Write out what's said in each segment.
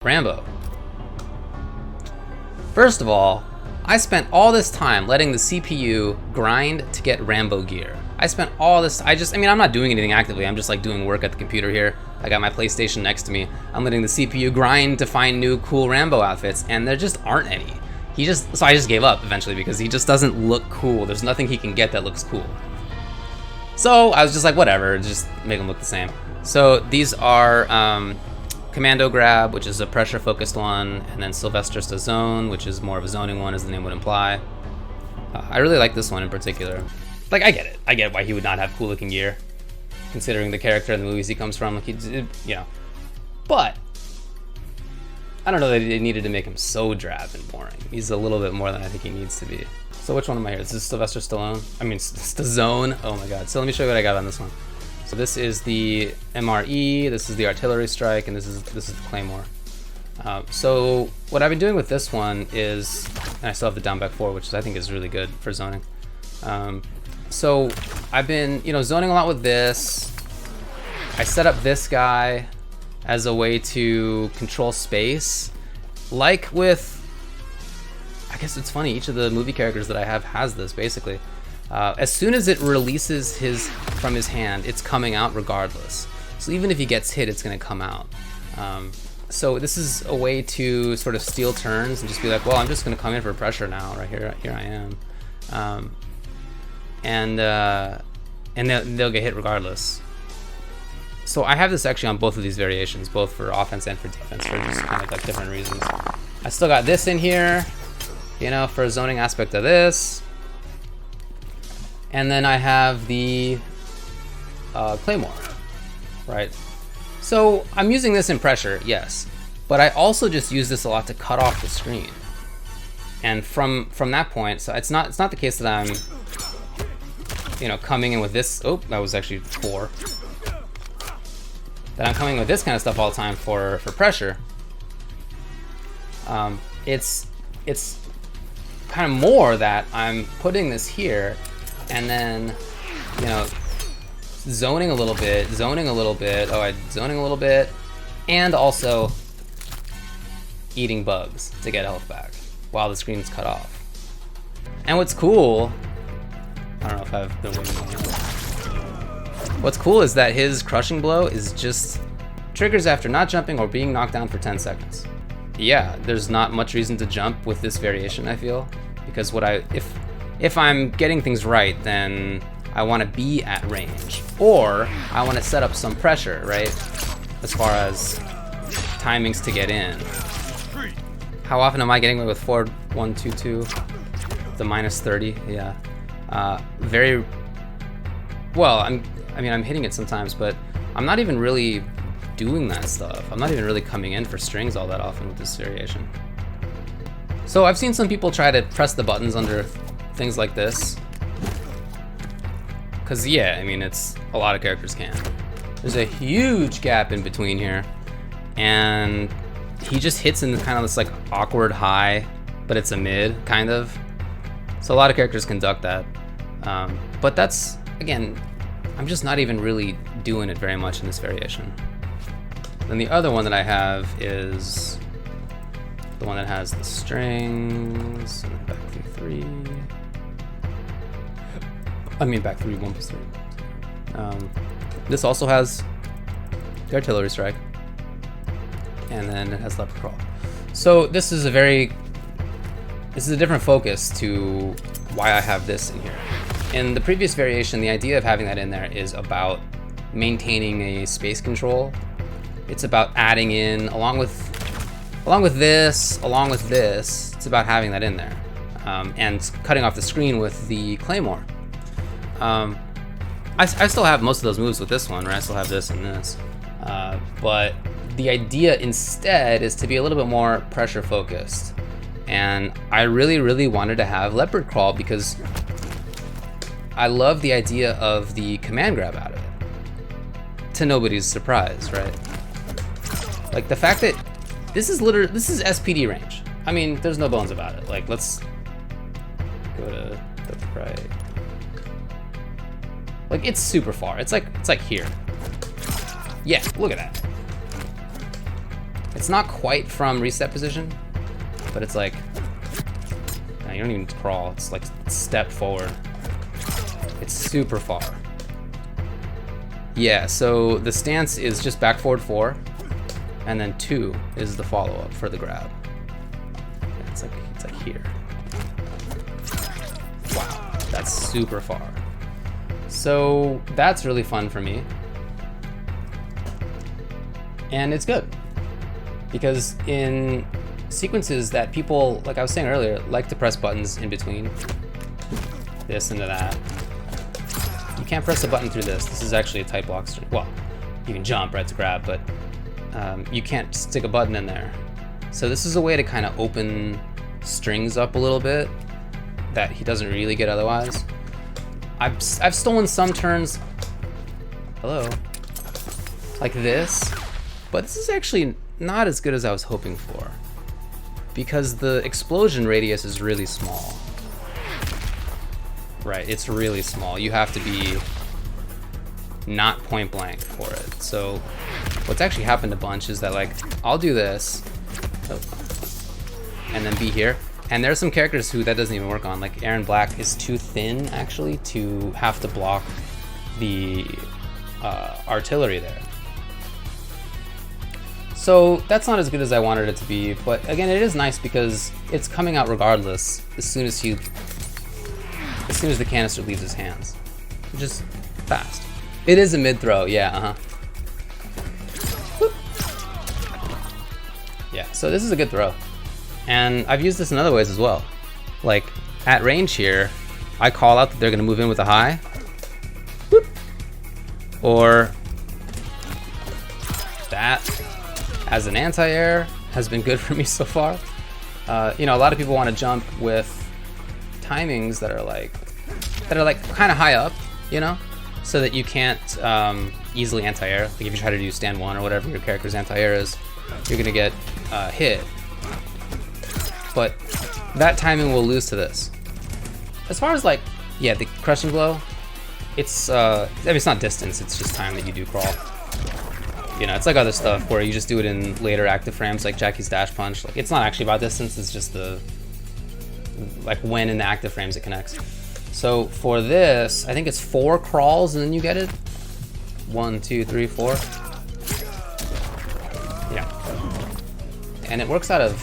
Rambo. First of all, I spent all this time letting the CPU grind to get Rambo gear. I spent all this, I'm not doing anything actively, I'm just like doing work at the computer here. I got my PlayStation next to me. I'm letting the CPU grind to find new cool Rambo outfits, and there just aren't any. So I just gave up eventually because he just doesn't look cool. There's nothing he can get that looks cool. So I was just like, whatever, just make them look the same. So these are Commando Grab, which is a pressure-focused one, and then SylvesterStaZONE, which is more of a zoning one, as the name would imply. I really like this one in particular. Like, I get it. I get why he would not have cool-looking gear, considering the character and the movies he comes from. Like, but I don't know that it needed to make him so drab and boring. He's a little bit more than I think he needs to be. So which one am I here? Is this Sylvester Stallone? I mean, StaZONE. Oh my God. So let me show you what I got on this one. So this is the MRE, this is the artillery strike, and this is the claymore. So what I've been doing with this one is, and I still have the down back 4, which I think is really good for zoning. So I've been, zoning a lot with this. I set up this guy as a way to control space. Like with, I guess it's funny, each of the movie characters that I have has this basically. As soon as it releases from his hand, it's coming out regardless. So even if he gets hit, it's going to come out. So this is a way to sort of steal turns and just be like, well, I'm just going to come in for pressure now. Right here I am. And they'll get hit regardless. So I have this actually on both of these variations, both for offense and for defense, for just kind of like different reasons. I still got this in here, for a zoning aspect of this. And then I have the claymore, right? So I'm using this in pressure, yes, but I also just use this a lot to cut off the screen. And from that point, so it's not the case that I'm, coming in with this. Oh, that was actually 4. That I'm coming with this kind of stuff all the time for pressure. It's kind of more that I'm putting this here. And then, zoning a little bit, zoning a little bit, and also eating bugs to get health back while the screen's cut off. And what's cool, I don't know if I've been waiting long enough. What's cool is that his crushing blow is just triggers after not jumping or being knocked down for 10 seconds. Yeah, there's not much reason to jump with this variation, I feel, because if I'm getting things right, then I want to be at range, or I want to set up some pressure, right? As far as timings to get in. How often am I getting away with 4-1-2-2? The -30, yeah. Very well. I'm hitting it sometimes, but I'm not even really doing that stuff. I'm not even really coming in for strings all that often with this variation. So I've seen some people try to press the buttons under things like this, because it's a lot of characters can. There's a huge gap in between here, and he just hits in kind of this like awkward high, but it's a mid kind of. So a lot of characters can duck that, but that's, again, I'm just not even really doing it very much in this variation. Then the other one that I have is the one that has the strings and back 3. Back 3, 1+3. This also has the artillery strike, and then it has leopard crawl. So this is a different focus to why I have this in here. In the previous variation, the idea of having that in there is about maintaining a space control. It's about adding in, along with this, it's about having that in there, and cutting off the screen with the claymore. I still have most of those moves with this one, right? I still have this and this. But the idea instead is to be a little bit more pressure focused. And I really, really wanted to have leopard crawl because I love the idea of the command grab out of it. To nobody's surprise, right? Like the fact that this is SPD range. I mean, there's no bones about it. Like, let's go to the right. Like, it's super far. It's like here. Yeah, look at that. It's not quite from reset position, but it's like, no, you don't even need to crawl. It's like step forward. It's super far. Yeah, so the stance is just back forward 4, and then 2 is the follow-up for the grab. It's like here. Wow, that's super far. So that's really fun for me. And it's good, because in sequences that people, like I was saying earlier, like to press buttons in between this into that. You can't press a button through this. This is actually a tight block string. Well, you can jump right to grab, but you can't stick a button in there. So this is a way to kind of open strings up a little bit that he doesn't really get otherwise. I've stolen some turns, hello, like this, but this is actually not as good as I was hoping for, because the explosion radius is really small. Right, it's really small. You have to be not point blank for it. So what's actually happened a bunch is that, like, I'll do this, and then be here. And there's some characters who that doesn't even work on. Like Aaron Black is too thin, actually, to have to block the artillery there. So that's not as good as I wanted it to be, but again, it is nice because it's coming out regardless as soon as the canister leaves his hands, which is fast. It is a mid throw, yeah, Yeah, so this is a good throw. And I've used this in other ways as well. Like at range here, I call out that they're gonna move in with a high. Whoop. Or that as an anti-air has been good for me so far. You know, a lot of people want to jump with timings that are like kind of high up, you know, so that you can't easily anti-air. Like if you try to do stand 1 or whatever your character's anti-air is, you're gonna get hit. But that timing will lose to this. As far as like, yeah, the crushing blow, it's I mean, it's not distance, it's just time that you do crawl. You know, it's like other stuff where you just do it in later active frames, like Jackie's dash punch. Like, it's not actually about distance, it's just the, like when in the active frames it connects. So for this, I think it's 4 crawls and then you get it. 1, 2, 3, 4. Yeah. And it works out of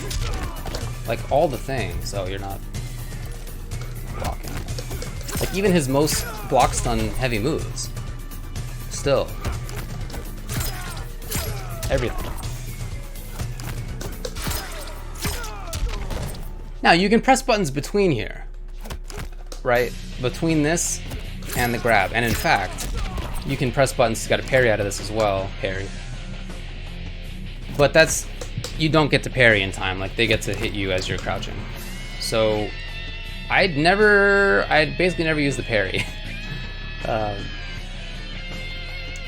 like all the things, so you're not blocking. Like even his most block stun heavy moves, still. Everything. Now you can press buttons between here, right? Between this and the grab. And in fact, you can press buttons to get a parry out of this as well. Parry. But that's, you don't get to parry in time. Like they get to hit you as you're crouching. So I'd basically never used the parry.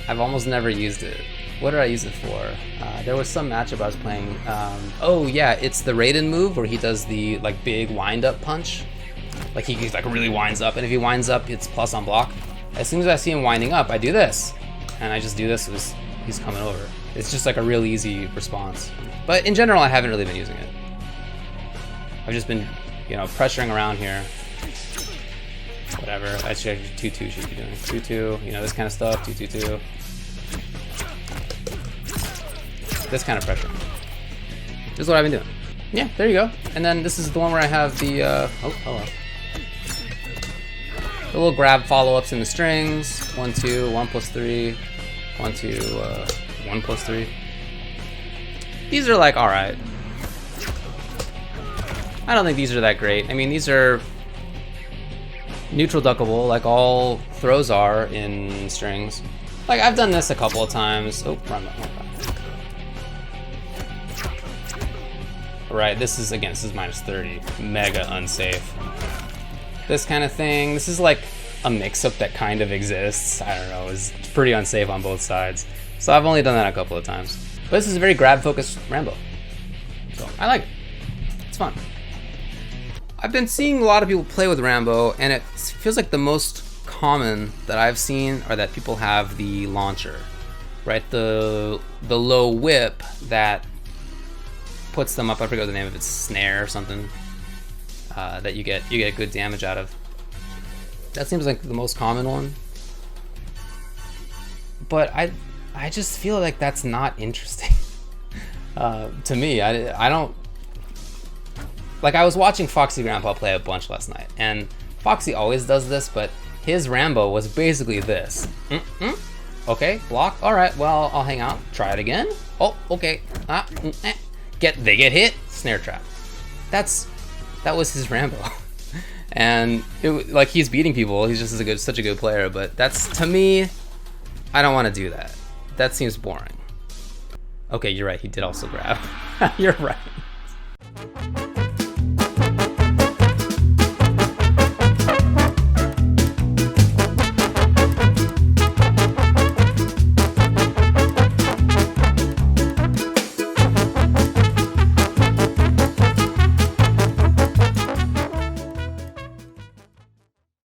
I've almost never used it. What did I use it for? There was some matchup I was playing. Oh yeah, it's the Raiden move where he does the like big wind up punch. Like he like really winds up, and if he winds up, it's plus on block. As soon as I see him winding up, I do this, and I just do this as he's coming over. It's just like a real easy response. But in general, I haven't really been using it. I've just been, you know, pressuring around here. Whatever. I should 2-2 should be doing 2-2. You know, this kind of stuff. 2-2-2. This kind of pressure. This is what I've been doing. Yeah, there you go. And then this is the one where I have the the little grab follow-ups in the strings. 1-2, 1+3, 1-2, 1+3. These are like alright. I don't think these are that great. I mean, these are neutral duckable, like all throws are in strings. Like I've done this a couple of times. Oh, run. Right, this is minus 30. Mega unsafe. This kind of thing, this is like a mix-up that kind of exists. I don't know, it's pretty unsafe on both sides. So I've only done that a couple of times. But this is a very grab-focused Rambo. So I like it. It's fun. I've been seeing a lot of people play with Rambo, and it feels like the most common that I've seen are that people have the launcher. Right, the low whip that puts them up. I forget the name of it, snare or something. That you get good damage out of. That seems like the most common one. But I just feel like that's not interesting. To me, I don't like. I was watching Foxy Grandpa play a bunch last night, and Foxy always does this, but his Rambo was basically this. Okay, block. All right, well, I'll hang out. Try it again. Oh, okay. They get hit. Snare trap. That was his Rambo. And like, he's beating people. He's just such a good player. But that's, to me, I don't want to do that. That seems boring. Okay, you're right. He did also grab. You're right.